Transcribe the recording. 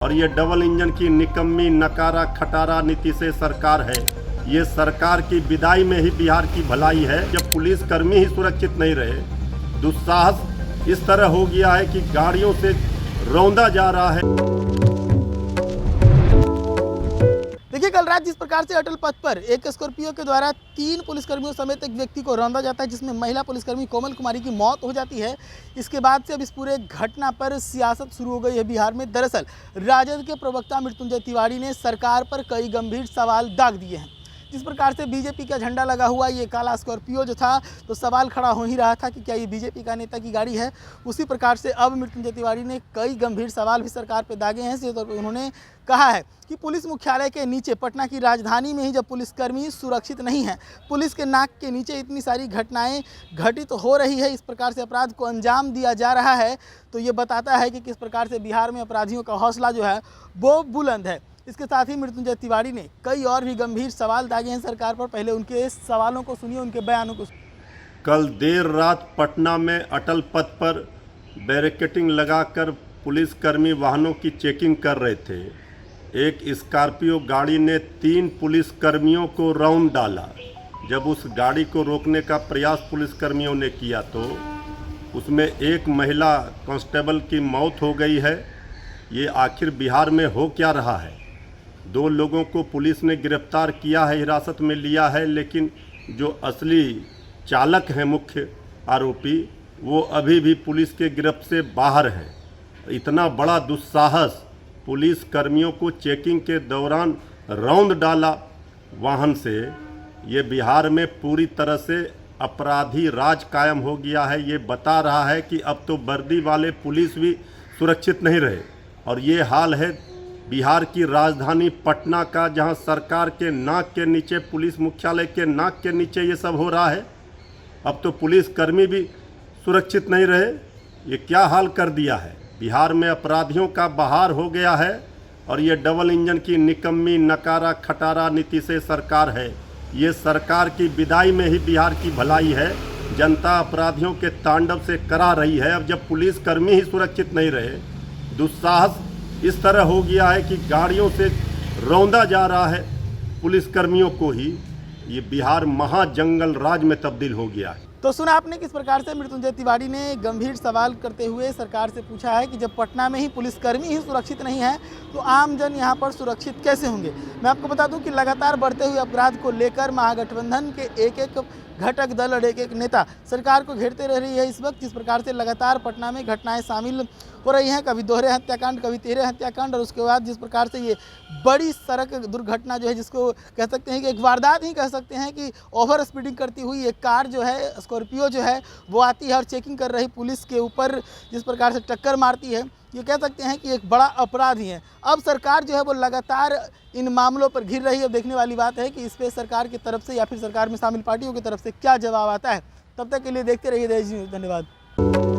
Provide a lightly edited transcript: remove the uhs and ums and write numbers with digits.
और ये double engine की निकम्मी नकारा खटारा नीति से सरकार है। ये सरकार की विदाई में ही बिहार की भलाई है। जब पुलिसकर्मी ही सुरक्षित नहीं रहे, दुस्साहस इस तरह हो गया है कि गाड़ियों से रौंदा जा रहा है। देखिए, कल रात जिस प्रकार से अटल पथ पर एक स्कॉर्पियो के द्वारा 3 पुलिसकर्मियों समेत एक व्यक्ति को रौंदा जाता है, जिसमें महिला पुलिसकर्मी कोमल कुमारी की मौत हो जाती है। इसके बाद से अब इस पूरे घटना पर सियासत शुरू हो गई है बिहार में। दरअसल राजद के प्रवक्ता मृत्युंजय तिवारी ने सरकार पर कई गंभीर सवाल दाग दिए हैं। जिस प्रकार से बीजेपी का झंडा लगा हुआ ये काला स्कॉर्पियो जो था, तो सवाल खड़ा हो ही रहा था कि क्या ये बीजेपी का नेता की गाड़ी है। उसी प्रकार से अब मृत्युंजय तिवारी ने कई गंभीर सवाल भी सरकार पे दागे हैं। इसी तौर पर उन्होंने कहा है कि पुलिस मुख्यालय के नीचे पटना की राजधानी में ही जब पुलिसकर्मी सुरक्षित नहीं है, पुलिस के नाक के नीचे इतनी सारी घटनाएं घटित हो रही है, इस प्रकार से अपराध को अंजाम दिया जा रहा है, तो ये बताता है कि किस प्रकार से बिहार में अपराधियों का हौसला जो है वो बुलंद है। इसके साथ ही मृत्युंजय तिवारी ने कई और भी गंभीर सवाल दागे हैं सरकार पर। पहले उनके सवालों को सुनिए, उनके बयानों को। कल देर रात पटना में अटल पथ पर बैरिकेडिंग लगाकर पुलिसकर्मी वाहनों की चेकिंग कर रहे थे। एक स्कॉर्पियो गाड़ी ने 3 पुलिसकर्मियों को रौंद डाला। जब उस गाड़ी को रोकने का प्रयास पुलिसकर्मियों ने किया तो उसमें एक महिला कांस्टेबल की मौत हो गई है। ये आखिर बिहार में हो क्या रहा है? 2 लोगों को पुलिस ने गिरफ्तार किया है, हिरासत में लिया है, लेकिन जो असली चालक हैं, मुख्य आरोपी, वो अभी भी पुलिस के गिरफ्त से बाहर हैं। इतना बड़ा दुस्साहस, पुलिस कर्मियों को चेकिंग के दौरान रौंद डाला वाहन से। ये बिहार में पूरी तरह से अपराधी राज कायम हो गया है। ये बता रहा है कि अब तो वर्दी वाले पुलिस भी सुरक्षित नहीं रहे। और ये हाल है बिहार की राजधानी पटना का, जहां सरकार के नाक के नीचे, पुलिस मुख्यालय के नाक के नीचे ये सब हो रहा है। अब तो पुलिसकर्मी भी सुरक्षित नहीं रहे। ये क्या हाल कर दिया है? बिहार में अपराधियों का बहार हो गया है। और ये डबल इंजन की निकम्मी नकारा खटारा नीति से सरकार है। ये सरकार की विदाई में ही बिहार की भलाई है। जनता अपराधियों के तांडव से करा रही है। अब जब पुलिसकर्मी ही सुरक्षित नहीं रहे, दुस्साहस इस तरह हो गया है कि गाड़ियों से रौंदा जा रहा है पुलिसकर्मियों को ही। ये बिहार महाजंगल राज में तब्दील हो गया है। तो सुना आपने किस प्रकार से मृत्युंजय तिवारी ने गंभीर सवाल करते हुए सरकार से पूछा है कि जब पटना में ही पुलिसकर्मी ही सुरक्षित नहीं है, तो आम जन यहाँ पर सुरक्षित कैसे होंगे। मैं आपको बता दूं कि लगातार बढ़ते हुए अपराध को लेकर महागठबंधन के एक घटक दल और एक नेता सरकार को घेरते रह रही है इस वक्त। जिस प्रकार से लगातार पटना में घटनाएं शामिल हो रही हैं, कभी दोहरे हत्याकांड, कभी 13 हत्याकांड, और उसके बाद जिस प्रकार से ये बड़ी सड़क दुर्घटना जो है, जिसको कह सकते हैं कि एक वारदात ही कह सकते हैं कि ओवर स्पीडिंग करती हुई एक कार जो है, स्कॉर्पियो जो है, वो आती है और चेकिंग कर रही पुलिस के ऊपर जिस प्रकार से टक्कर मारती है, ये कह सकते हैं कि एक बड़ा अपराध ही है। अब सरकार जो है वो लगातार इन मामलों पर घिर रही है। अब देखने वाली बात है कि इस पर सरकार की तरफ से या फिर सरकार में शामिल पार्टियों की तरफ से क्या जवाब आता है। तब तक के लिए देखते रहिए देश न्यूज़। धन्यवाद।